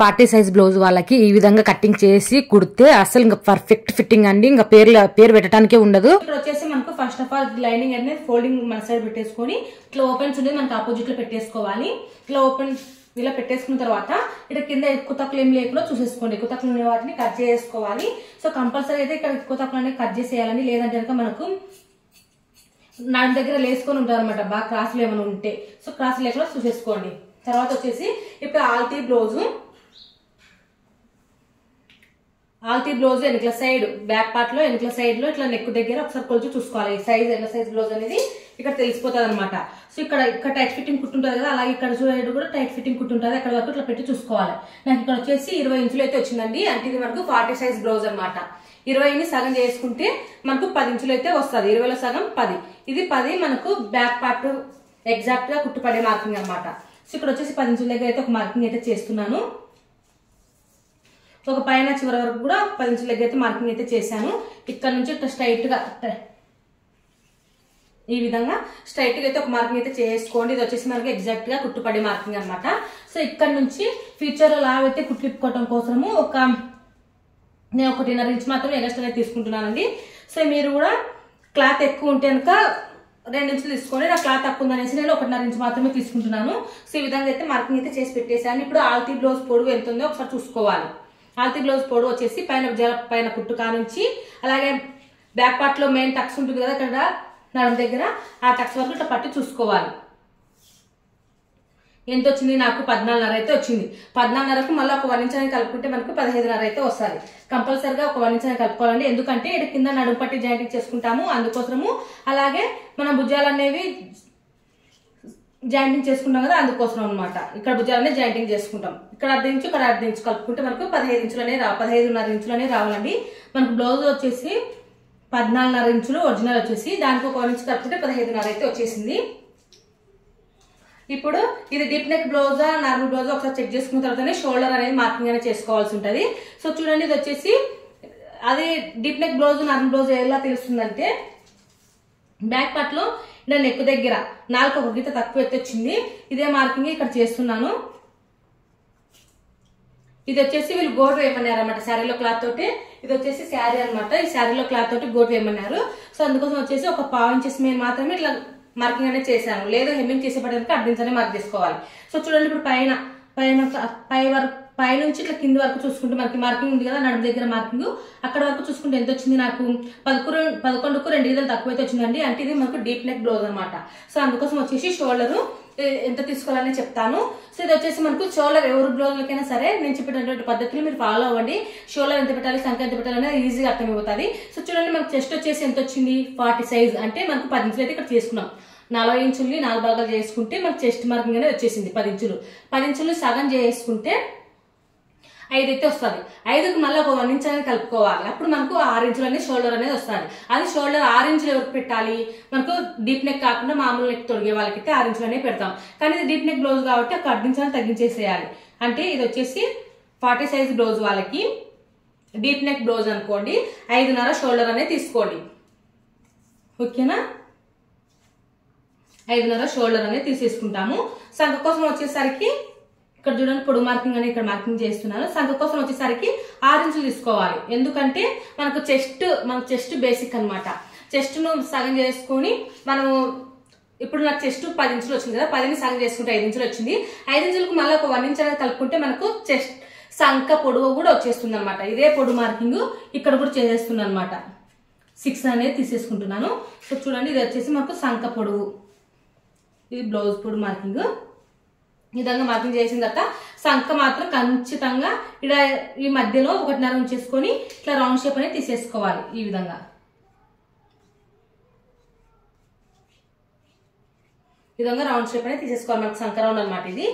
40 size blouse వాళ్ళకి ఈ విధంగా కటింగ్ చేసి కుడితే అసలు ఇంకా పర్ఫెక్ట్ ఫిట్టింగ్ అండి. ఇంకా పేరు పెట్టడానికే ఉండదు. ఇక్కడ వచ్చేసి మనకు ఫస్ట్ ఆఫ్ ఆల్ లైనింగ్ అనేది ఫోల్డింగ్ మన సైడ్ పెట్టేసుకొని ఇట్లా ఓపెన్స్ ఉండేది మనకు ఆపోజిట్ లో పెట్టేసుకోవాలి. ఇట్లా ఓపెన్ ఇలా పెట్టేసుకున్న తర్వాత ఇక్కడ కింద ఎక్కువ తక్కువ ఏం లేకుండా చూసేసుకోండి. ఎక్కువ తక్కువ ఉన్న వాటిని కట్ చేసుకోవాలి. సో కంపల్సరీ అయితే ఇక్కడ ఎక్కువ తక్కువ అనేది కట్ చేసేయాలండి. లేదంటే కనుక మనకు నాటి దగ్గర లేసుకొని ఉంటారు అనమాట, బాగా క్రాసులు ఏమైనా ఉంటే. సో క్రాస్ లేకుండా చూసేసుకోండి. తర్వాత వచ్చేసి ఇప్పుడు ఆల్తీ బ్లౌజ్ వెనకల సైడ్ బ్యాక్ పార్ట్ లో వెనకల సైడ్ లో ఇట్లా నెక్ దగ్గర ఒకసారి కొలిచి చూసుకోవాలి. సైజ్ ఎంత సైజ్ బ్లౌజ్ అనేది ఇక్కడ తెలిసిపోతుంది అనమాట. సో ఇక్కడ టైట్ ఫిట్టింగ్ కుట్టుంటది కదా, అలాగే ఇక్కడ సైడ్ కూడా టైట్ ఫిట్టింగ్ కుట్టుంటది. అక్కడ వరకు ఇట్లా పెట్టి చూసుకోవాలి. నాకు ఇక్కడ వచ్చేసి 20 ఇంచులు అయితే వచ్చిందండి. అంటే ఇది మనకు 40 సైజ్ బ్లౌజ్ అనమాట. 20ని సగం చేసుకుంటే మనకు 10 ఇంచులు అయితే వస్తుంది. 20లో సగం 10. ఇది 10 మనకు బ్యాక్ పార్ట్ ఎగ్జాక్ట్ గా కుట్టుపడే మార్కింగ్ అనమాట. సో ఇక్కడ వచ్చేసి 10 ఇంచుల దగ్గర అయితే ఒక మార్కింగ్ అయితే చేస్తున్నాను. ఒక పైన చివరి వరకు కూడా 10 ఇంచుల దగ్గర అయితే మార్కింగ్ అయితే చేశాను. ఇక్కడ నుంచి ఇట్లా స్ట్రైట్ గా ఈ విధంగా స్ట్రైట్ గా అయితే ఒక మార్కింగ్ అయితే చేసుకోండి. ఇది వచ్చేసి మనకి ఎగ్జాక్ట్ గా కుట్టుపడే మార్కింగ్ అనమాట. సో ఇక్కడ నుంచి ఫ్యూచర్ లో లావ్ అయితే కుట్టిప్పుకోవడం కోసము నేను 1.5 ఇంచ్ మాత్రం ఎగస్ట్రా తీసుకుంటున్నానండి. సో మీరు కూడా క్లాత్ ఎక్కువ ఉంటే కనుక 2 ఇంచులు తీసుకోండి. నా క్లాత్ తక్కువ ఉందనేసి నేను 1.5 ఇంచ్ మాత్రమే తీసుకుంటున్నాను. సో ఈ విధంగా అయితే మార్కింగ్ అయితే చేసి పెట్టేశాను. ఇప్పుడు ఆల్తీ బ్లౌజ్ పొడవు ఎంత ఉందో ఒకసారి చూసుకోవాలి. ఆల్తీ బ్లౌజ్ పొడవు వచ్చేసి పైన కుట్టు కానుంచి అలాగే బ్యాక్ పార్ట్ లో మెయిన్ టక్స్ ఉంటుంది కదా, ఇక్కడ నడుము దగ్గర ఆ టక్స్ వరకు ఇట్లా పట్టి చూసుకోవాలి. ఎంత వచ్చింది? నాకు 14.5 అయితే వచ్చింది. 14.5కు మళ్ళీ ఒక 1 ఇంచ్ అనేది కలుపుకుంటే మనకు 15.5 అయితే వస్తుంది. కంపల్సరిగా ఒక 1 ఇంచ్ అనేది కలుపుకోవాలండి. ఎందుకంటే ఇక్కడ కింద నడుము పట్టి జాయింటింగ్ చేసుకుంటాము, అందుకోసము. అలాగే మనం భుజాలు అనేవి జాయింటింగ్ చేసుకుంటాం కదా, అందుకోసం అనమాట. ఇక్కడ భుజాలనే జాయింటింగ్ చేసుకుంటాం. ఇక్కడ 1/2 ఇంచు ఇక్కడ 1/2 ఇంచు కలుపుకుంటే మనకు 15 ఇంచులు అనేది 15.5 ఇంచులు అనేది రావాలండి. మనకు బ్లౌజ్ వచ్చేసి 14.5 ఇంచులు ఒరిజినల్ వచ్చేసి, దానికి ఒక 1 ఇంచు కలుపుకుంటే 15.5 అయితే వచ్చేసింది. ఇప్పుడు ఇది డీప్ నెక్ బ్లౌజా నార్మల్ బ్లౌజా ఒకసారి చెక్ చేసుకున్న తర్వాతనే షోల్డర్ అనేది మార్కింగ్ అనేది చేసుకోవాల్సి ఉంటుంది. సో చూడండి, ఇది వచ్చేసి అది deep neck blouse normal blouse ఎలా తెలుస్తుందంటే బ్యాక్ పార్ట్ లో నేను నెక్ దగ్గర 4 ఒక గీత తక్కువ అయితే వచ్చింది. ఇదే మార్కింగ్ ఇక్కడ చేస్తున్నాను. ఇది వచ్చేసి వీళ్ళు గోటు వేయమన్నారు అనమాట శారీలో క్లాత్ తోటి. ఇది వచ్చేసి శారీ అనమాట. ఈ శారీలో క్లాత్ తోటి గోటు వేయమన్నారు. సో అందుకోసం వచ్చేసి ఒక 1/2 ఇంచెస్ మీద మాత్రమే ఇట్లా మార్కింగ్ అనేది చేశాను. లేదు హెమ్మింగ్ చేసేపడానికి 1/2 ఇంచ్ అనేది మార్క్ చేసుకోవాలి. సో చూడండి, ఇప్పుడు పై నుంచి ఇట్లా కింది వరకు చూసుకుంటే మనకి మార్కింగ్ ఉంది కదా, నడుము దగ్గర మార్కింగ్, అక్కడ వరకు చూసుకుంటే ఎంత వచ్చింది? నాకు 11కు 2 గీతలు తక్కువైతే వచ్చిందండి. అంటే ఇది మనకు డీప్ నెక్ బ్లౌజ్ అనమాట. సో అందుకోసం వచ్చేసి షోల్డర్ ఎంత తీసుకోవాలని చెప్తాను. సో ఇది వచ్చేసి మనకు షోల్డర్ ఎవరు బ్లౌజ్లకైనా సరే నేను చెప్పేటటువంటి పద్ధతిని మీరు ఫాలో అవ్వండి. షోల్డర్ ఎంత పెట్టాలి, సంఖ్య ఎంత పెట్టాలి అనేది ఈజీగా అర్థమైపోతుంది. సో చూడండి, మనకు చెస్ట్ వచ్చేసి ఎంత వచ్చింది? 40 సైజ్. అంటే మనకు 10 ఇంచులు అయితే ఇక్కడ చేసుకున్నాం. 40 ఇంచుల్ని 4 భాగాలు చేసుకుంటే మనకు చెస్ట్ మార్కింగ్ అనేది వచ్చేసింది 10 ఇంచులు. 10 ఇంచులు సగం చేసుకుంటే 5 అయితే వస్తుంది. 5కు మళ్ళీ ఒక 1 ఇంచ్ అనేది కలుపుకోవాలి. అప్పుడు మనకు 6 ఇంచులు అనేది షోల్డర్ అనేది వస్తుంది. అది షోల్డర్ 6 ఇంచులు ఎవరికి పెట్టాలి? మనకు డీప్ నెక్ కాకుండా మామూలు నెక్ తొడిగే వాళ్ళకైతే 6 ఇంచులు అనేది పెడతాం. కానీ ఇది డీప్ నెక్ బ్లౌజ్ కాబట్టి ఒక 1/2 ఇంచ్ అనేది తగ్గించేసేయాలి. అంటే ఇది వచ్చేసి 40 సైజ్ బ్లౌజ్ వాళ్ళకి డీప్ నెక్ బ్లౌజ్ అనుకోండి, 5.5 షోల్డర్ అనేది తీసుకోండి. ఓకేనా? 5.5 షోల్డర్ అనేది తీసేసుకుంటాము. సంఖ కోసం వచ్చేసరికి ఇక్కడ చూడండి, పొడుగు మార్కింగ్ అనేది ఇక్కడ మార్కింగ్ చేస్తున్నాను. సంఖ కోసం వచ్చేసరికి 6 ఇంచులు తీసుకోవాలి. ఎందుకంటే మనకు చెస్ట్ బేసిక్ అనమాట. చెస్ట్ ను సగం చేసుకుని మనము ఇప్పుడు నాకు చెస్ట్ 10 ఇంచులు వచ్చింది కదా, 10ని సగం చేసుకుంటే 5 ఇంచులు వచ్చింది. 5 ఇంచులకు మళ్ళీ ఒక 1 ఇంచ్ అనేది కలుపుకుంటే మనకు చెస్ట్ సంఖ పొడవు కూడా వచ్చేస్తుంది అనమాట. ఇదే పొడుగు మార్కింగ్ ఇక్కడ కూడా చేసేస్తున్నాను అనమాట. 6 అనేది తీసేసుకుంటున్నాను. సో చూడండి, ఇది వచ్చేసి మనకు సంఖ పొడవు, ఇది బ్లౌజ్ పొడవు మార్కింగ్. ఈ విధంగా మార్కింగ్ చేసిన తర్వాత సంఖ మాత్రం ఖచ్చితంగా ఇక్కడ ఈ మధ్యలో 1.5 ఉంచేసుకొని ఇట్లా రౌండ్ షేప్ అనేది తీసేసుకోవాలి. ఈ విధంగా రౌండ్ షేప్ అనేది తీసేసుకోవాలి. మనకు సంఖ రౌండ్ అనమాట. ఇది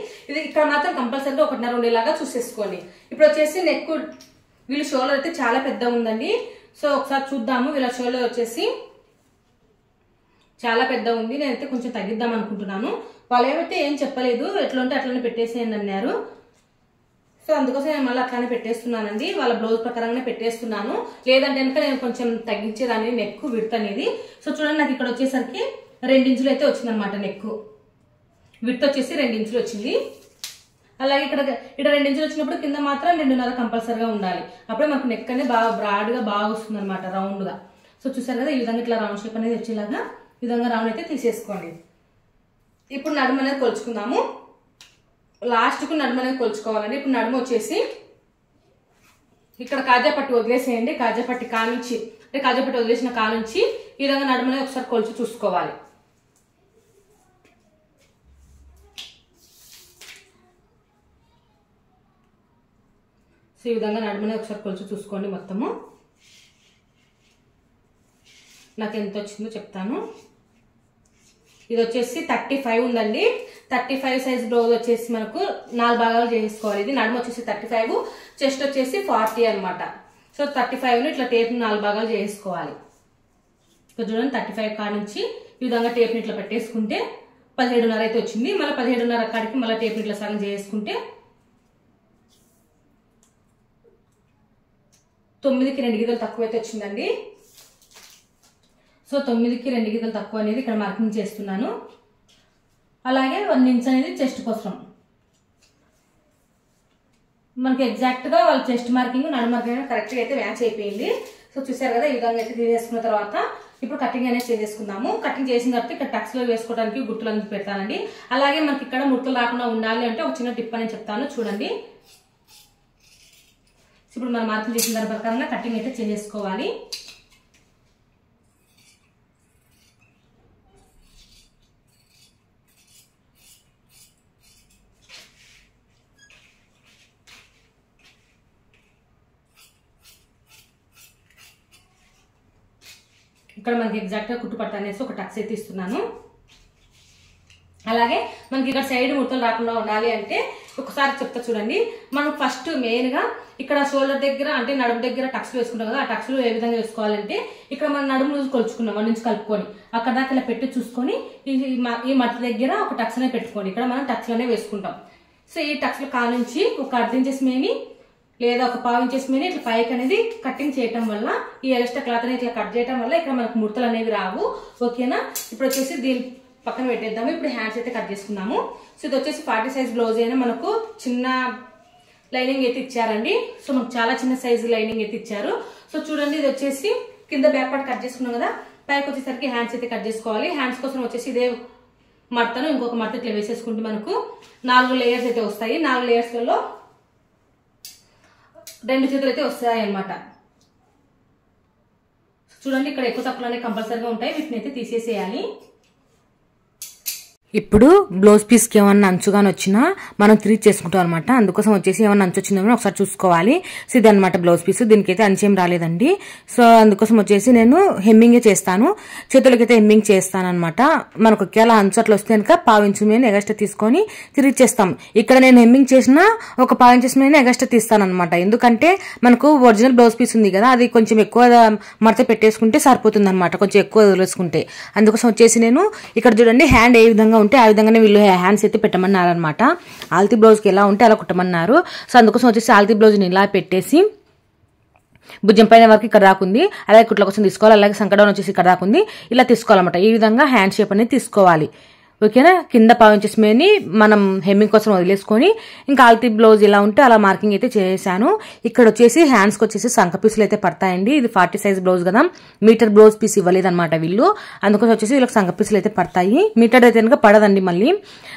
ఇక్కడ మాత్రం కంపల్సరీగా 1.5 ఉండేలాగా చూసేసుకోండి. ఇప్పుడు వచ్చేసి నెక్, వీళ్ళ షోల్డర్ అయితే చాలా పెద్ద ఉందండి. సో ఒకసారి చూద్దాము. వీళ్ళ షోల్డర్ వచ్చేసి చాలా పెద్ద ఉంది. నేనైతే కొంచెం తగ్గిద్దాం అనుకుంటున్నాను. వాళ్ళు ఏమైతే ఏం చెప్పలేదు, ఎట్లా ఉంటే అట్లనే పెట్టేసేయండి అన్నారు. సో అందుకోసం నేను మళ్ళీ అట్లానే పెట్టేస్తున్నానండి. వాళ్ళ బ్లౌజ్ ప్రకారంగానే పెట్టేస్తున్నాను. లేదంటే కనుక నేను కొంచెం తగ్గించేదాన్ని నెక్ విడ్త్ అనేది. సో చూడండి, నాకు ఇక్కడ వచ్చేసరికి 2 ఇంచులు అయితే వచ్చింది అనమాట. నెక్ విడ్త్ వచ్చేసి 2 ఇంచులు వచ్చింది. అలాగే ఇక్కడ 2 ఇంచులు వచ్చినప్పుడు కింద మాత్రం 2.5 కంపల్సరీగా ఉండాలి. అప్పుడే మనకు నెక్ అనేది బాగా బ్రాడ్ గా బాగా వస్తుంది అనమాట, రౌండ్ గా. సో చూసారు కదా, ఈ విధంగా ఇట్లా రౌండ్ షేప్ అనేది వచ్చేలాగా ఈ విధంగా రౌండ్ అయితే తీసేసుకోండి. ఇప్పుడు నడుము అనేది కొలుచుకుందాము. లాస్ట్ కు నడుము అనేది కొలుచుకోవాలండి. ఇప్పుడు నడుము వచ్చేసి ఇక్కడ కాజా పట్టి వదిలేసేయండి. కాజా పట్టి కానుంచి అంటే కాజా పట్టి వదిలేసిన కానుంచి ఈ విధంగా నడుము అనేది ఒకసారి కొలుచు చూసుకోవాలి. సో ఈ విధంగా నడుము అనేది ఒకసారి కొలుచు చూసుకోండి మొత్తము. నాకు ఎంత వచ్చిందో చెప్తాను. ఇది వచ్చేసి 35 ఉందండి. 35 సైజ్ బ్లౌజ్ వచ్చేసి మనకు 4 భాగాలు చేసుకోవాలి. ఇది నడుము వచ్చేసి 35, చెస్ట్ వచ్చేసి 40 అనమాట. సో 35ను ఇట్లా టేప్ని 4 భాగాలు చేసుకోవాలి. ఇక్కడ చూడండి 35 కాడ నుంచి ఈ విధంగా టేప్ని ఇట్లా పెట్టేసుకుంటే 17.5 అయితే వచ్చింది. మళ్ళీ 17.5 కాడికి మళ్ళీ టేప్ని ఇట్లా సగం చేసుకుంటే 9కి 2 గీతలు తక్కువ అయితే వచ్చిందండి. సో 9కి 2 గీతలు తక్కువ అనేది ఇక్కడ మార్కింగ్ చేస్తున్నాను. అలాగే 1 ఇంచ్ అనేది చెస్ట్ కోసం మనకి ఎగ్జాక్ట్ గా వాళ్ళ చెస్ట్ మార్కింగ్ నడు మార్కింగ్ కరెక్ట్ గా అయితే మ్యాచ్ అయిపోయింది. సో చూసారు కదా, ఈ విధంగా అయితే తీసేసుకున్న తర్వాత ఇప్పుడు కటింగ్ అనేది చేసేసుకుందాము. కటింగ్ చేసిన తర్వాత ఇక్కడ టక్స్ లో వేసుకోవడానికి గుర్తులు అనేది పెడతానండి. అలాగే మనకి ఇక్కడ ముడతలు రాకుండా ఉండాలి అంటే ఒక చిన్న టిప్ అని చెప్తాను, చూడండి. ఇప్పుడు మనం మార్కింగ్ చేసిన దాని ప్రకారంగా కటింగ్ అయితే చేసేసుకోవాలి. ఇక్కడ మనకి ఎగ్జాక్ట్ గా కుట్టు పట్టు అనేసి ఒక టక్స్ అయితే ఇస్తున్నాను. అలాగే మనకి ఇక్కడ సైడ్ ముడతలు రాకుండా ఉండాలి అంటే ఒకసారి చెప్తా చూడండి. మనం ఫస్ట్ మెయిన్ గా ఇక్కడ షోల్డర్ దగ్గర అంటే నడుము దగ్గర టక్స్ వేసుకుంటాం కదా, ఆ టక్స్ ఏ విధంగా వేసుకోవాలంటే ఇక్కడ మనం నడుము లూజ్ కొలుచుకున్నాం 1 నుంచి కలుపుకొని అక్కడ దాకా ఇలా పెట్టి చూసుకొని ఈ మట్టి దగ్గర ఒక టక్స్ అనే పెట్టుకోండి. ఇక్కడ మనం టక్స్ లోనే వేసుకుంటాం. సో ఈ టక్స్ లో కాల్ నుంచి ఒక 1/2 ఇంచెస్ మేని లేదా ఒక 1/2 ఇంచెస్ మీద ఇట్లా పైకి అనేది కటింగ్ చేయటం వల్ల ఈ ఎక్స్ట్రా క్లాత్ అనేది ఇట్లా కట్ చేయడం వల్ల ఇక్కడ మనకు ముడతలు అనేవి రావు. ఓకేనా, ఇప్పుడు వచ్చేసి దీని పక్కన పెట్టేద్దాము. ఇప్పుడు హ్యాండ్స్ అయితే కట్ చేసుకున్నాము. సో ఇది వచ్చేసి 40 సైజ్ బ్లౌజ్ అయినా మనకు చిన్న లైనింగ్ అయితే ఇచ్చారండి. సో మనకు చాలా చిన్న సైజు లైనింగ్ అయితే ఇచ్చారు. సో చూడండి, ఇది వచ్చేసి కింద బ్యాక్ పార్ట్ కట్ చేసుకున్నాం కదా, పైకి వచ్చేసరికి హ్యాండ్స్ అయితే కట్ చేసుకోవాలి. హ్యాండ్స్ కోసం వచ్చేసి ఇదే మడతను ఇంకొక మడత ఇట్లా వేసేసుకుంటే మనకు 4 లేయర్స్ అయితే వస్తాయి. 4 లేయర్స్లలో 2 చేతులు అయితే వస్తాయి అన్నమాట. చూడండి, ఇక్కడ ఎక్కువ తక్కువ అనేవి కంపల్సరీగా ఉంటాయి, వీటిని అయితే తీసేసేయాలి. ఇప్పుడు బ్లౌజ్ పీస్కి ఏమన్నా అంచుగాని వచ్చినా మనం తిరిగి చేసుకుంటాం అనమాట. అందుకోసం వచ్చేసి ఏమన్నా అంచు వచ్చిందో ఒకసారి చూసుకోవాలి. సో ఇది అనమాట బ్లౌజ్ పీస్. దీనికి అయితే అంచేం రాలేదండి. సో అందుకోసం వచ్చేసి నేను హెమ్మింగే చేస్తాను, చేతులకైతే హెమ్మింగ్ చేస్తాను అనమాట. మనకు ఒకవేళ అంచు అట్లా వస్తే కనుక 1/2 ఇంచు మీద ఎగస్ట్రా తీసుకొని తిరిగి చేస్తాం. ఇక్కడ నేను హెమ్మింగ్ చేసిన ఒక 1/2 ఇంచెస్ మీద ఎగస్ట్రా తీస్తాను అనమాట. ఎందుకంటే మనకు ఒరిజినల్ బ్లౌజ్ పీస్ ఉంది కదా, అది కొంచెం ఎక్కువ మడత పెట్టేసుకుంటే సరిపోతుంది అనమాట, కొంచెం ఎక్కువ వదిలేసుకుంటే. అందుకోసం వచ్చేసి నేను ఇక్కడ చూడండి హ్యాండ్ ఏ విధంగా ఉంటే ఆ విధంగానే వీళ్ళు హ్యాండ్స్ అయితే పెట్టమన్నారు అనమాట. ఆల్తీ బ్లౌజ్కి ఎలా ఉంటే అలా కుట్టమన్నారు. సో అందుకోసం వచ్చేసి ఆల్తీ బ్లౌజ్ని ఇలా పెట్టేసి భుజం పైన వరకు ఇక్కడ రాకుంది, అలాగే కుట్ల కోసం తీసుకోవాలి. అలాగే సంకడౌన్ వచ్చేసి ఇక్కడ రాకుంది, ఇలా తీసుకోవాలన్నమాట. ఈ విధంగా హ్యాండ్ షేప్ అనేది తీసుకోవాలి. ఓకేనా, కింద 1/2 ఇంచెస్ మీదని మనం హెమ్మింగ్ కోసం వదిలేసుకొని ఇంకా ఆల్తీ బ్లౌజ్ ఇలా ఉంటే అలా మార్కింగ్ అయితే చేశాను. ఇక్కడ వచ్చేసి హ్యాండ్స్కి వచ్చేసి సంక పీసులు అయితే పడతాయండి. ఇది 40 సైజ్ బ్లౌజ్ కదా, మీటర్ బ్లౌజ్ పీస్ ఇవ్వలేదు అనమాట వీళ్ళు. అందుకోసం వచ్చేసి వీళ్ళకి సంక పీసులు అయితే పడతాయి. మీటర్ అయితే కనుక పడదండి మళ్ళీ.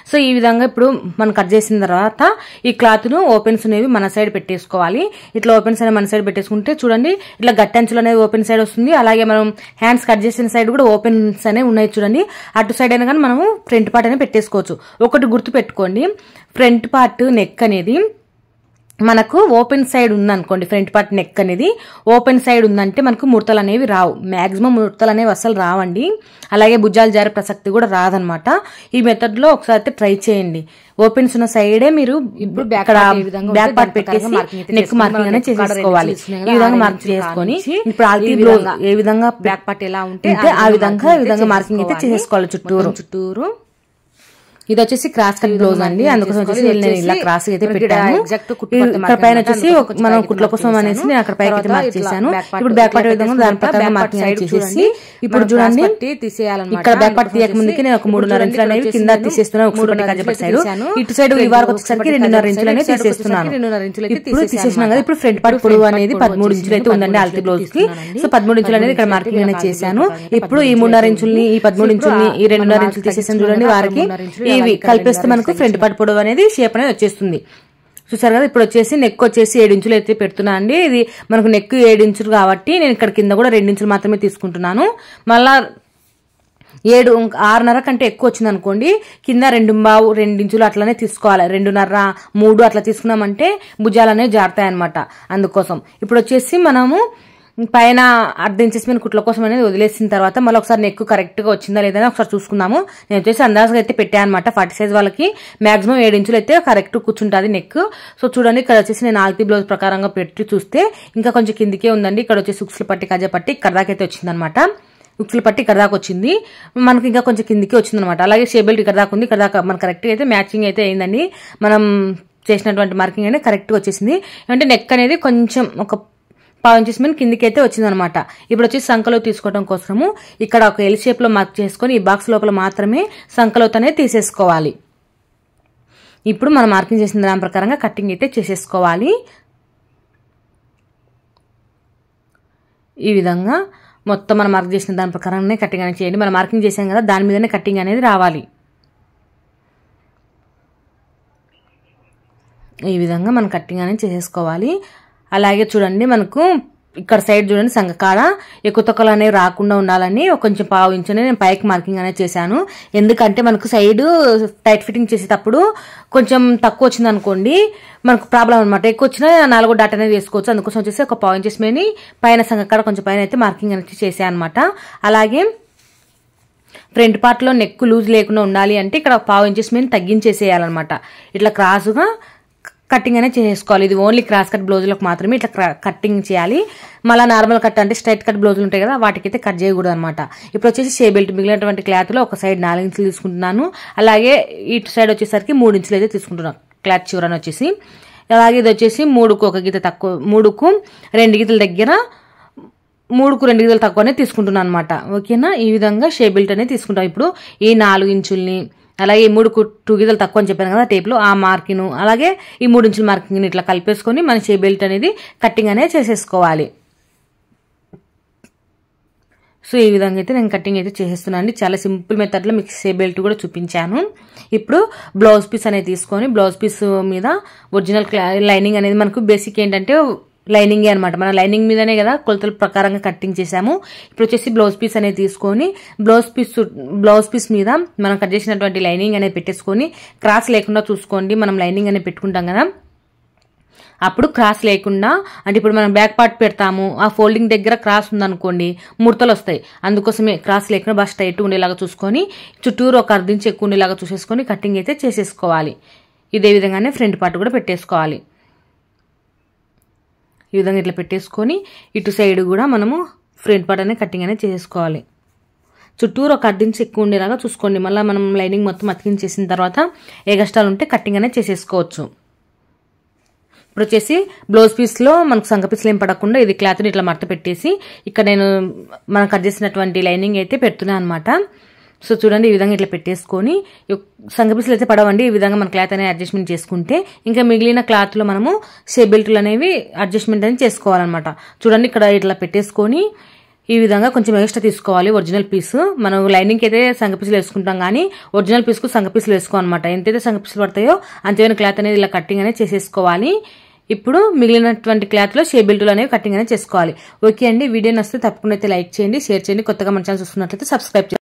సో ఈ విధంగా ఇప్పుడు మనం కట్ చేసిన తర్వాత ఈ క్లాత్ ను ఓపెన్స్ అనేవి మన సైడ్ పెట్టేసుకోవాలి. ఇట్లా ఓపెన్స్ అనేవి మన సైడ్ పెట్టేసుకుంటే చూడండి ఇట్లా గట్టంచులు అనేది ఓపెన్ సైడ్ వస్తుంది. అలాగే మనం హ్యాండ్స్ కట్ చేసిన సైడ్ కూడా ఓపెన్స్ అనేవి ఉన్నాయి చూడండి. అటు సైడ్ అయినా కానీ మనము ఫ్రంట్ పార్ట్ అనేది పెట్టేసుకోవచ్చు. ఒకటి గుర్తు పెట్టుకోండి, ఫ్రంట్ పార్ట్ నెక్ అనేది మనకు ఓపెన్ సైడ్ ఉందనుకోండి, ఫ్రంట్ పార్ట్ నెక్ అనేది ఓపెన్ సైడ్ ఉందంటే మనకు ముడతలు అనేవి రావు. మాక్సిమం ముడతలు అనేవి అసలు రావండి. అలాగే భుజాలు జారే ప్రసక్తి కూడా రాదనమాట. ఈ మెథడ్ లో ఒకసారి ట్రై చేయండి. ఓపెన్స్ ఉన్న సైడే మీరు ఇప్పుడు బ్యాక్ పార్ట్ పెట్టేసి నెక్ మార్కింగ్ అనేది చేసేసుకోవాలి. ఈ విధంగా మార్క్ చేసుకొని ఇప్పుడు ఆల్తీ బ్లౌజ్ ఏ విధంగా బ్యాక్ పార్ట్ ఎలా ఉంటే ఆ విధంగా మార్కింగ్ అయితే చేసేసుకోవాలి చుట్టూరు. ఇది వచ్చేసి క్రాస్ కట్ బ్లౌజ్ అండి, అందుకోసం వచ్చేసి నేను ఇలా క్రాస్ అయితే పెట్టాను. ఇక్కడ పైన వచ్చేసి మనం కుట్ల కోసం అనేసి నేను అక్కడ పైకి అయితే మార్క్ చేశాను. ఇప్పుడు బ్యాక్ పార్ట్ విధంగా దాని ప్రకారం మార్కింగ్ అనేది చేసేసి ఇప్పుడు చూడండి ఇక్కడ బ్యాక్ పార్ట్ తీయక ముందుకి నేను ఒక 3.5 ఇంచులు అనేవి కింద తీసేస్తున్నాను. ఒక సైడ్ ఇటు సైడ్ ఈ వారికి వచ్చేసరికి 2.5 ఇంచులు అనేది తీసేస్తున్నాను. ఇప్పుడు తీసేసినాం కదా. ఇప్పుడు ఫ్రంట్ పార్ట్ పొడవు అనేది 13 ఇంచులు అయితే ఉందండి ఆల్తీ బ్లౌజ్ కి. సో 13 ఇంచులు అనేది ఇక్కడ మార్కింగ్ అనేది చేశాను. ఇప్పుడు ఈ 3.5 ఇంచుల్ని ఈ 13 ఇంచుల్ని ఈ 2.5 ఇంచులు తీసేసాను చూడండి. వారికి ఇవి కలిపేస్తే మనకు ఫ్రంట్ పార్ట్ పొడవు అనేది షేప్ అనేది వచ్చేస్తుంది. చూసారు కదా. ఇప్పుడు వచ్చేసి నెక్ వచ్చేసి 7 ఇంచులు అయితే పెడుతున్నా అండి. ఇది మనకు నెక్ 7 ఇంచులు కాబట్టి నేను ఇక్కడ కింద కూడా 2 ఇంచులు మాత్రమే తీసుకుంటున్నాను. మళ్ళా 6.5 కంటే ఎక్కువ వచ్చింది అనుకోండి, కింద 2 ఇంచులు అట్లనే తీసుకోవాలి. 2.5 3 అట్లా తీసుకున్నామంటే భుజాలు అనేవి జారుతాయి అనమాట. అందుకోసం ఇప్పుడు వచ్చేసి మనము పైన 1/2 ఇంచెస్ మీద కుట్ల కోసం అనేది వదిలేసిన తర్వాత మళ్ళీ ఒకసారి నెక్ కరెక్ట్ గా వచ్చిందా లేదని ఒకసారి చూసుకుందాము. నేను వచ్చేసి అందాజుగా అయితే పెట్టాను అనమాట. 40 సైజ్ వాళ్ళకి మాక్సిమం 7 ఇంచులు అయితే కరెక్ట్ కూర్చుంటుంది నెక్. సో చూడండి ఇక్కడ వచ్చేసి నేను ఆల్తీ బ్లౌజ్ ప్రకారంగా పెట్టి చూస్తే ఇంకా కొంచెం కిందికే ఉందండి. ఇక్కడ వచ్చేసి ఉక్సుల పట్టి కజా పట్టి ఇక్కడ దాకా అయితే వచ్చింది అనమాట. ఉక్సుల పట్టి ఇక్కడ దాకా వచ్చింది, మనకి ఇంకా కొంచెం కిందికి వచ్చింది అనమాట. అలాగే షేప్ బెల్ట్ ఇక్కడ దాకా ఉంది. ఇక్కడ దాకా మనకు కరెక్ట్ అయితే మ్యాచింగ్ అయితే అయిందండి. మనం చేసినటువంటి మార్కింగ్ అనేది కరెక్ట్ గా వచ్చేసింది. అంటే నెక్ అనేది కొంచెం ఒక 1/4 ఇంచెస్ మీద కిందికి అయితే వచ్చిందనమాట. ఇప్పుడు వచ్చి సంకలో తీసుకోవడం కోసము ఇక్కడ ఒక ఎల్ షేప్ లో మార్క్ చేసుకుని ఈ బాక్స్ లోపల మాత్రమే సంకలోతనే తీసేసుకోవాలి. ఇప్పుడు మనం మార్కింగ్ చేసిన దాని ప్రకారంగా కటింగ్ అయితే చేసేసుకోవాలి. ఈ విధంగా మొత్తం మనం మార్క్ చేసిన దాని ప్రకారంగానే కటింగ్ అనేది చేయండి. మనం మార్కింగ్ చేసాం కదా దాని మీదనే కటింగ్ అనేది రావాలి. ఈ విధంగా మనం కటింగ్ అనేది చేసేసుకోవాలి. అలాగే చూడండి మనకు ఇక్కడ సైడ్ చూడండి సంఘకాడ ఎక్కువ తొక్కలు అనేవి రాకుండా ఉండాలని కొంచెం 1/2 ఇంచు నేను పైకి మార్కింగ్ అనేది చేశాను. ఎందుకంటే మనకు సైడ్ టైట్ ఫిట్టింగ్ చేసేటప్పుడు కొంచెం తక్కువ వచ్చింది అనుకోండి మనకు ప్రాబ్లం అనమాట. ఎక్కువ వచ్చినా 4 డాట్ అనేది వేసుకోవచ్చు. అందుకోసం వచ్చేసి ఒక 1/2 ఇంచెస్ మీద పైన సంఘకాడ కొంచెం పైన అయితే మార్కింగ్ అనేది చేశాను అనమాట. అలాగే ఫ్రంట్ పార్ట్ లో నెక్ లూజ్ లేకుండా ఉండాలి అంటే ఇక్కడ 1/2 ఇంచెస్ మీద తగ్గించేసేయాలన్నమాట. ఇట్లా క్రాసుగా కటింగ్ అనేది చేసేసుకోవాలి. ఇది ఓన్లీ క్రాస్ కట్ బ్లౌజులకు మాత్రమే ఇట్లా కటింగ్ చేయాలి. మళ్ళీ నార్మల్ కట్ అంటే స్ట్రైట్ కట్ బ్లౌజులు ఉంటాయి కదా వాటికైతే కట్ చేయకూడదు అనమాట. ఇప్పుడు వచ్చేసి షే బెల్ట్ మిగిలినటువంటి క్లాత్ లో ఒక సైడ్ 4 ఇంచులు తీసుకుంటున్నాను. అలాగే ఇటు సైడ్ వచ్చేసరికి 3 ఇంచులు అయితే తీసుకుంటున్నాను క్లాత్ చివరని వచ్చేసి. అలాగే ఇది వచ్చేసి 3కు 1 గీత తక్కువ, 3కు 2 గీతల దగ్గర 3కు 2 గీతలు తక్కువనే తీసుకుంటున్నాను అనమాట. ఓకేనా. ఈ విధంగా షే బెల్ట్ అనేది తీసుకుంటాం. ఇప్పుడు ఈ 4 ఇంచుల్ని అలాగే 3కు 2 గీతలు తక్కువ అని చెప్పాను కదా టేప్లో ఆ మార్కింగ్ అలాగే ఈ 3 ఇంచుల మార్కింగ్ ఇట్లా కలిపేసుకొని మన షే బెల్ట్ అనేది కటింగ్ అనేది చేసేసుకోవాలి. సో ఈ విధంగా అయితే నేను కటింగ్ అయితే చేసేస్తున్నాను అండి. చాలా సింపుల్ మెథడ్లో మీకు షే బెల్ట్ కూడా చూపించాను. ఇప్పుడు బ్లౌజ్ పీస్ అనేది తీసుకొని బ్లౌజ్ పీస్ మీద ఒరిజినల్ లైనింగ్ అనేది మనకు బేసిక్ ఏంటంటే లైనింగే అనమాట. మన లైనింగ్ మీదనే కదా కొలతల ప్రకారంగా కటింగ్ చేసాము. ఇప్పుడు వచ్చేసి బ్లౌజ్ పీస్ అనేది తీసుకొని బ్లౌజ్ పీస్ మీద మనం కట్ చేసినటువంటి లైనింగ్ అనేది పెట్టేసుకొని క్రాస్ లేకుండా చూసుకోండి. మనం లైనింగ్ అనేది పెట్టుకుంటాం కదా అప్పుడు క్రాస్ లేకుండా, అంటే ఇప్పుడు మనం బ్యాక్ పార్ట్ పెడతాము ఆ ఫోల్డింగ్ దగ్గర క్రాస్ ఉందనుకోండి ముడతలు వస్తాయి. అందుకోసమే క్రాస్ లేకుండా బాగా స్ట్రైట్ ఉండేలాగా చూసుకొని చుట్టూరు ఒక 1/2 ఇంచ్ ఎక్కువ ఉండేలాగా చూసేసుకొని కటింగ్ అయితే చేసేసుకోవాలి. ఇదే విధంగానే ఫ్రంట్ పార్ట్ కూడా పెట్టేసుకోవాలి. ఈ విధంగా ఇట్లా పెట్టేసుకొని ఇటు సైడ్ కూడా మనము ఫ్రంట్ పార్ట్ అనేది కటింగ్ అనేది చేసేసుకోవాలి. చుట్టూరు ఒక 1/2 ఇంచ్ ఎక్కువ ఉండేలాగా చూసుకోండి. మళ్ళీ మనం లైనింగ్ మొత్తం అతికించేసిన తర్వాత ఎగస్ట్రాలు ఉంటే కటింగ్ అనేది చేసేసుకోవచ్చు. ఇప్పుడు వచ్చేసి బ్లౌజ్ పీస్లో మనకు సంఘ పీసులు ఏం పడకుండా ఇది క్లాత్ని ఇట్లా మడత పెట్టేసి ఇక్కడ నేను మనం కట్ చేసినటువంటి లైనింగ్ అయితే పెడుతున్నాను అనమాట. సో చూడండి ఈ విధంగా ఇట్లా పెట్టేసుకొని సంఘ పీసులు అయితే పడవండి. ఈ విధంగా మన క్లాత్ అనేది అడ్జస్ట్మెంట్ చేసుకుంటే ఇంకా మిగిలిన క్లాత్లో మనము షే బెల్ట్లు అనేవి అడ్జస్ట్మెంట్ అనేది చేసుకోవాలన్నమాట. చూడండి ఇక్కడ ఇట్లా పెట్టేసుకొని ఈ విధంగా కొంచెం ఎక్స్ట్రా తీసుకోవాలి. ఒరిజినల్ పీస్ మనం లైనింగ్కి అయితే సంఘ పీసులు వేసుకుంటాం కానీ ఒరిజినల్ పీస్కు సంఘ పీసులు వేసుకోవాలన్నమాట. ఎంతైతే సంఘ పీసులు పడతాయో అంతేమైనా క్లాత్ అనేది ఇలా కటింగ్ అనేది చేసేసుకోవాలి. ఇప్పుడు మిగిలినటువంటి క్లాత్లో షే బెల్టులు అనేవి కటింగ్ అనేది చేసుకోవాలి. ఓకే అండి. వీడియో నచ్చితే తప్పకుండా అయితే లైక్ చేయండి, షేర్ చేయండి. కొత్తగా మన ఛానల్ చూస్తున్నట్లయితే సబ్స్క్రైబ్ చేయండి.